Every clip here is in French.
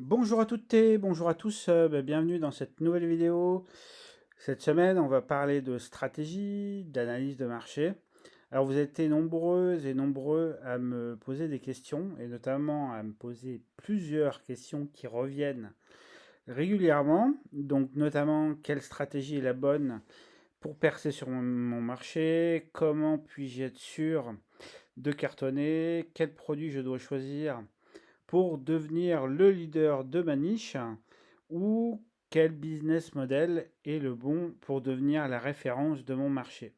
Bonjour à toutes et bonjour à tous, bienvenue dans cette nouvelle vidéo. Cette semaine, on va parler de stratégie, d'analyse de marché. Alors vous avez été nombreuses et nombreux à me poser des questions et notamment à me poser plusieurs questions qui reviennent régulièrement. Donc notamment quelle stratégie est la bonne pour percer sur mon marché, comment puis-je être sûr de cartonner, quel produit je dois choisir pour devenir le leader de ma niche ou quel business model est le bon pour devenir la référence de mon marché.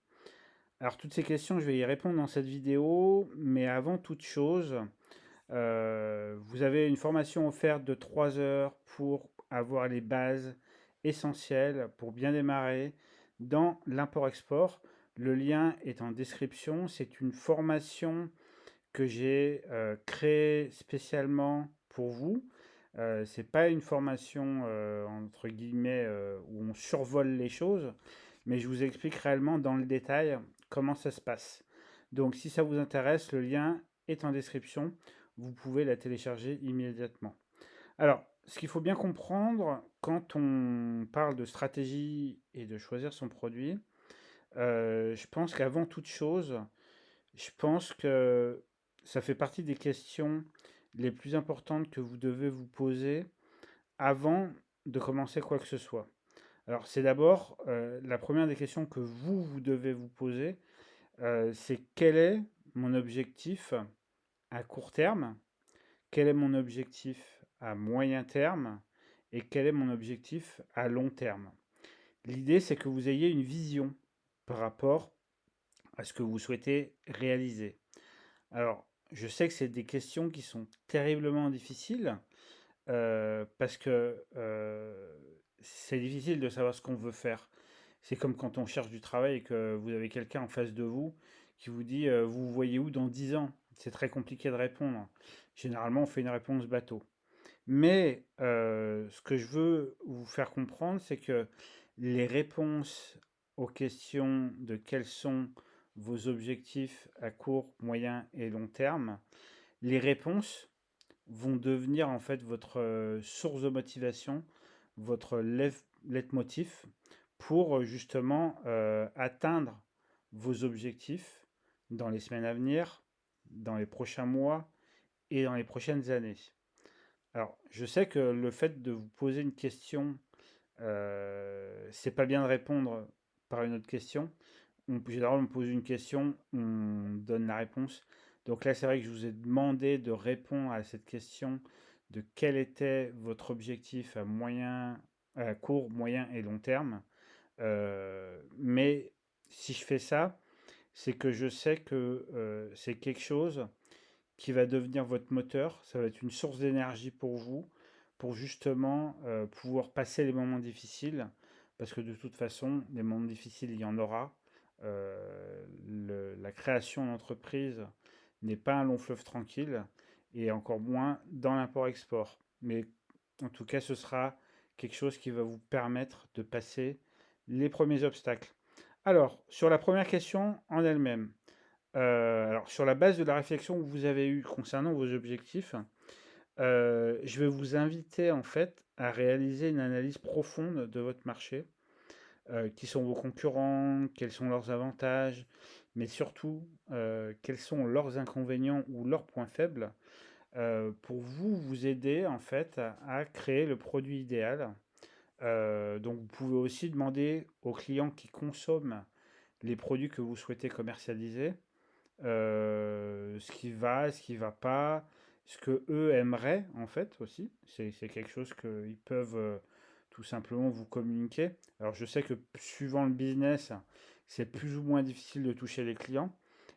Alors toutes ces questions, je vais y répondre dans cette vidéo, mais avant toute chose, vous avez une formation offerte de 3 heures pour avoir les bases essentielles pour bien démarrer dans l'import-export. Le lien est en description. C'est une formation que j'ai créé spécialement pour vous. C'est pas une formation entre guillemets où on survole les choses, mais je vous explique réellement dans le détail comment ça se passe. Donc si ça vous intéresse, le lien est en description. Vous pouvez la télécharger immédiatement. Alors, ce qu'il faut bien comprendre quand on parle de stratégie et de choisir son produit, je pense qu'avant toute chose, je pense que ça fait partie des questions les plus importantes que vous devez vous poser avant de commencer quoi que ce soit. Alors, c'est d'abord la première des questions que vous devez vous poser, c'est quel est mon objectif à court terme, quel est mon objectif à moyen terme et quel est mon objectif à long terme. L'idée, c'est que vous ayez une vision par rapport à ce que vous souhaitez réaliser. Alors, je sais que c'est des questions qui sont terriblement difficiles parce que c'est difficile de savoir ce qu'on veut faire. C'est comme quand on cherche du travail et que vous avez quelqu'un en face de vous qui vous dit vous vous voyez où dans 10 ans. C'est très compliqué de répondre. Généralement, on fait une réponse bateau. Mais ce que je veux vous faire comprendre, c'est que les réponses aux questions de quels sont vos objectifs à court, moyen et long terme, les réponses vont devenir en fait votre source de motivation, votre leitmotiv pour justement atteindre vos objectifs dans les semaines à venir, dans les prochains mois et dans les prochaines années. Alors, je sais que le fait de vous poser une question, c'est pas bien de répondre par une autre question. Généralement, on me pose une question, on donne la réponse. Donc là, c'est vrai que je vous ai demandé de répondre à cette question de quel était votre objectif à court, moyen et long terme. Mais si je fais ça, c'est que je sais que c'est quelque chose qui va devenir votre moteur. Ça va être une source d'énergie pour vous, pour justement pouvoir passer les moments difficiles. Parce que de toute façon, les moments difficiles, il y en aura. La création d'entreprise n'est pas un long fleuve tranquille, et encore moins dans l'import-export. Mais en tout cas, ce sera quelque chose qui va vous permettre de passer les premiers obstacles. Alors, sur la première question en elle-même, alors, sur la base de la réflexion que vous avez eue concernant vos objectifs, je vais vous inviter en fait à réaliser une analyse profonde de votre marché. Qui sont vos concurrents, quels sont leurs avantages, mais surtout quels sont leurs inconvénients ou leurs points faibles, pour vous aider en fait à créer le produit idéal. Donc vous pouvez aussi demander aux clients qui consomment les produits que vous souhaitez commercialiser ce qui va, ce qui va pas, ce que eux aimeraient en fait aussi. C'est quelque chose qu'ils peuvent tout simplement vous communiquer. Alors je sais que suivant le business, c'est plus ou moins difficile de toucher les clients,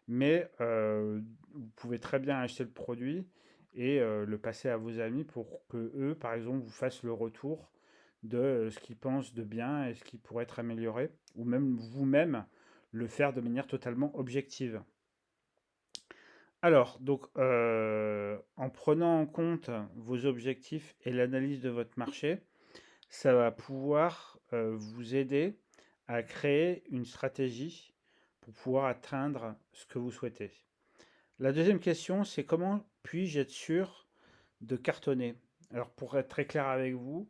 mais vous pouvez très bien acheter le produit et le passer à vos amis pour que eux, par exemple, vous fassent le retour de ce qu'ils pensent de bien et ce qui pourrait être amélioré, ou même vous-même le faire de manière totalement objective. Alors, donc, en prenant en compte vos objectifs et l'analyse de votre marché, ça va pouvoir vous aider à créer une stratégie pour pouvoir atteindre ce que vous souhaitez. La deuxième question, c'est comment puis-je être sûr de cartonner? Alors pour être très clair avec vous,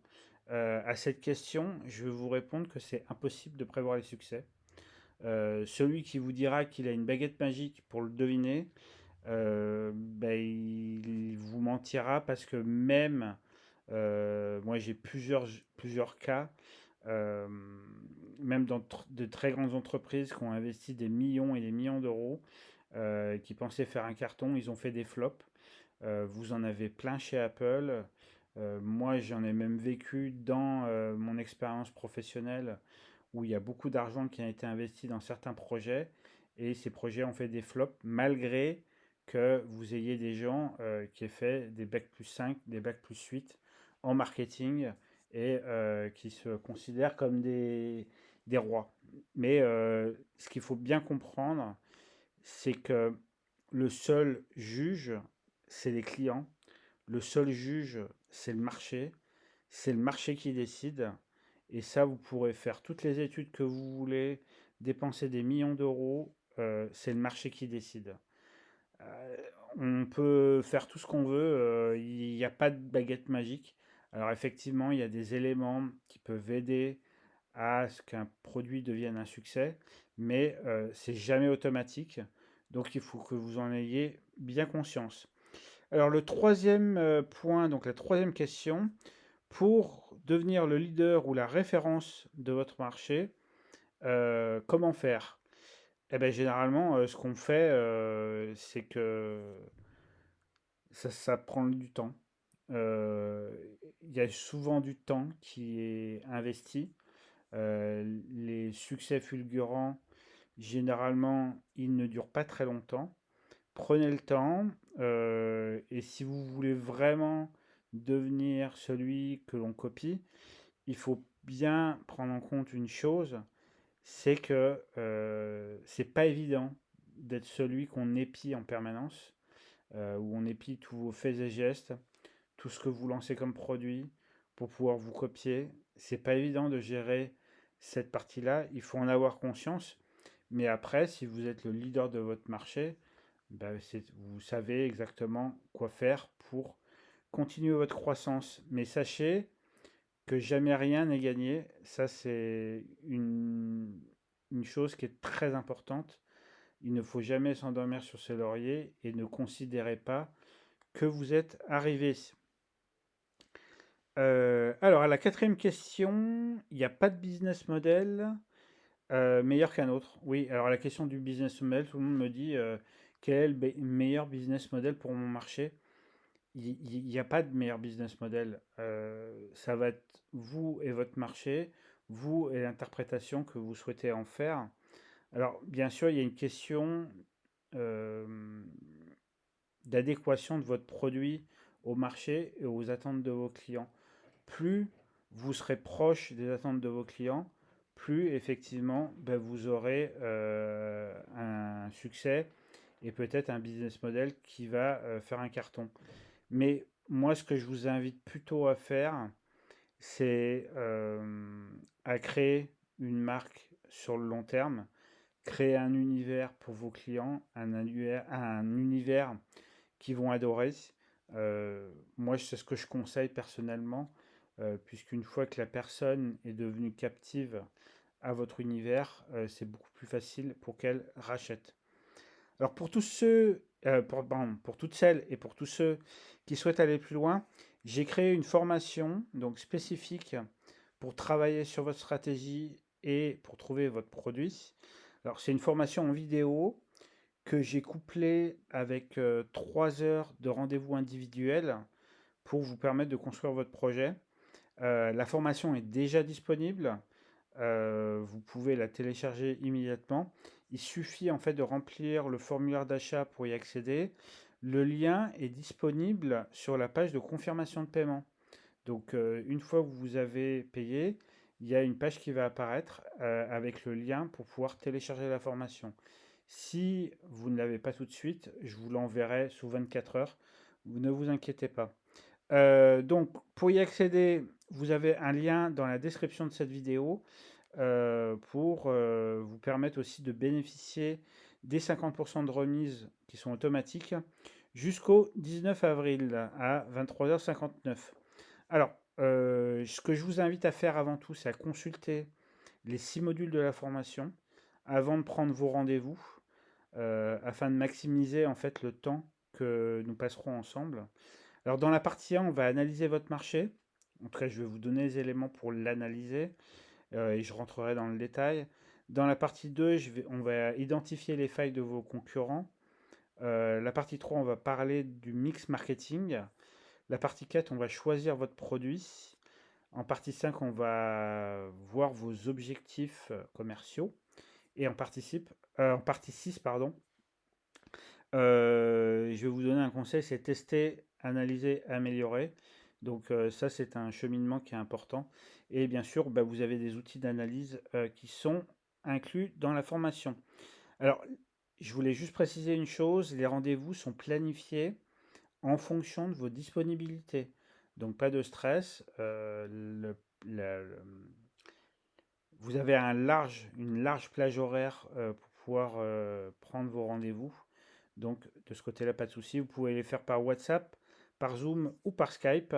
à cette question, je vais vous répondre que c'est impossible de prévoir les succès. Celui qui vous dira qu'il a une baguette magique pour le deviner, ben, il vous mentira parce que même, moi j'ai plusieurs cas, euh, même dans de très grandes entreprises qui ont investi des millions et des millions d'euros, qui pensaient faire un carton, ils ont fait des flops. Vous en avez plein chez Apple. Moi, j'en ai même vécu dans mon expérience professionnelle où il y a beaucoup d'argent qui a été investi dans certains projets et ces projets ont fait des flops malgré que vous ayez des gens qui aient fait des bacs plus 5, des bacs plus 8 en marketing et qui se considèrent comme des rois. Mais ce qu'il faut bien comprendre, c'est que le seul juge, c'est les clients. Le seul juge, c'est le marché. C'est le marché qui décide. Et ça, vous pourrez faire toutes les études que vous voulez, dépenser des millions d'euros. C'est le marché qui décide. Euh, on peut faire tout ce qu'on veut. Il n'y a pas de baguette magique. Alors effectivement, il y a des éléments qui peuvent aider à ce qu'un produit devienne un succès, mais c'est jamais automatique. Donc il faut que vous en ayez bien conscience. Alors le troisième point, donc la troisième question, pour devenir le leader ou la référence de votre marché, comment faire? Eh bien, généralement, ce qu'on fait, c'est que ça prend du temps. Euh, Il y a souvent du temps qui est investi. Les succès fulgurants, généralement, ils ne durent pas très longtemps. Prenez le temps, et si vous voulez vraiment devenir celui que l'on copie, il faut bien prendre en compte une chose, c'est que c'est pas évident d'être celui qu'on épie en permanence, où on épie tous vos faits et gestes, tout ce que vous lancez comme produit pour pouvoir vous copier. C'est pas évident de gérer cette partie-là, il faut en avoir conscience. Mais après, si vous êtes le leader de votre marché, ben, vous savez exactement quoi faire pour continuer votre croissance. Mais sachez que jamais rien n'est gagné. Ça, c'est une chose qui est très importante. Il ne faut jamais s'endormir sur ses lauriers et ne considérez pas que vous êtes arrivé. Alors, à la quatrième question, il n'y a pas de business model meilleur qu'un autre. Oui, alors la question du business model, tout le monde me dit quel est le meilleur business model pour mon marché. Il n'y a pas de meilleur business model. Ça va être vous et votre marché, vous et l'interprétation que vous souhaitez en faire. Alors, bien sûr, il y a une question euh, d'adéquation de votre produit au marché et aux attentes de vos clients. Plus vous serez proche des attentes de vos clients, plus effectivement ben, vous aurez un succès et peut-être un business model qui va faire un carton. Mais moi, ce que je vous invite plutôt à faire, c'est à créer une marque sur le long terme, créer un univers pour vos clients, un univers qu'ils vont adorer. Moi, c'est ce que je conseille personnellement, puisqu'une fois que la personne est devenue captive à votre univers, c'est beaucoup plus facile pour qu'elle rachète. Alors pour tous ceux, pour toutes celles et pour tous ceux qui souhaitent aller plus loin, j'ai créé une formation donc spécifique pour travailler sur votre stratégie et pour trouver votre produit. Alors c'est une formation en vidéo que j'ai couplée avec 3 heures de rendez-vous individuel pour vous permettre de construire votre projet. La formation est déjà disponible. Vous pouvez la télécharger immédiatement. Il suffit en fait de remplir le formulaire d'achat pour y accéder. Le lien est disponible sur la page de confirmation de paiement. Donc une fois que vous avez payé, il y a une page qui va apparaître avec le lien pour pouvoir télécharger la formation. Si vous ne l'avez pas tout de suite, je vous l'enverrai sous 24 heures. Vous ne vous inquiétez pas. Donc, pour y accéder, vous avez un lien dans la description de cette vidéo pour vous permettre aussi de bénéficier des 50% de remise qui sont automatiques jusqu'au 19 avril à 23h59. Alors, ce que je vous invite à faire avant tout, c'est à consulter les 6 modules de la formation avant de prendre vos rendez-vous, afin de maximiser en fait le temps que nous passerons ensemble. Alors dans la partie 1, on va analyser votre marché. En tout cas, je vais vous donner les éléments pour l'analyser, et je rentrerai dans le détail. Dans la partie 2, on va identifier les failles de vos concurrents. La partie 3, on va parler du mix marketing. La partie 4, on va choisir votre produit. En partie 5, on va voir vos objectifs commerciaux. Et en partie 6, pardon, je vais vous donner un conseil, c'est tester, analyser, améliorer. Donc ça, c'est un cheminement qui est important. Et bien sûr, bah, vous avez des outils d'analyse qui sont inclus dans la formation. Alors, je voulais juste préciser une chose, les rendez-vous sont planifiés en fonction de vos disponibilités. Donc pas de stress. Vous avez une large plage horaire pour pouvoir prendre vos rendez-vous. Donc de ce côté-là, pas de souci. Vous pouvez les faire par WhatsApp, par Zoom ou par Skype.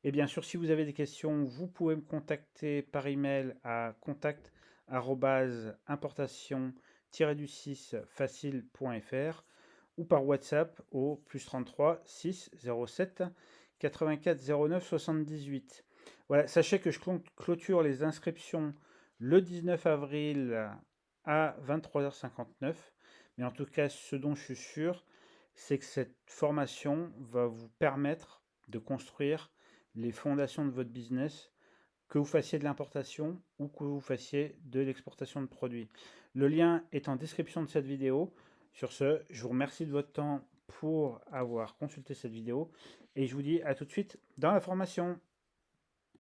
Et bien sûr, si vous avez des questions, vous pouvez me contacter par email à contact@importation-du6facile.fr ou par WhatsApp au +33 6 07 84 09 78. Voilà, sachez que je clôture les inscriptions le 19 avril à 23h59. Mais en tout cas, ce dont je suis sûr, c'est que cette formation va vous permettre de construire les fondations de votre business, que vous fassiez de l'importation ou que vous fassiez de l'exportation de produits. Le lien est en description de cette vidéo. Sur ce, je vous remercie de votre temps pour avoir consulté cette vidéo et je vous dis à tout de suite dans la formation.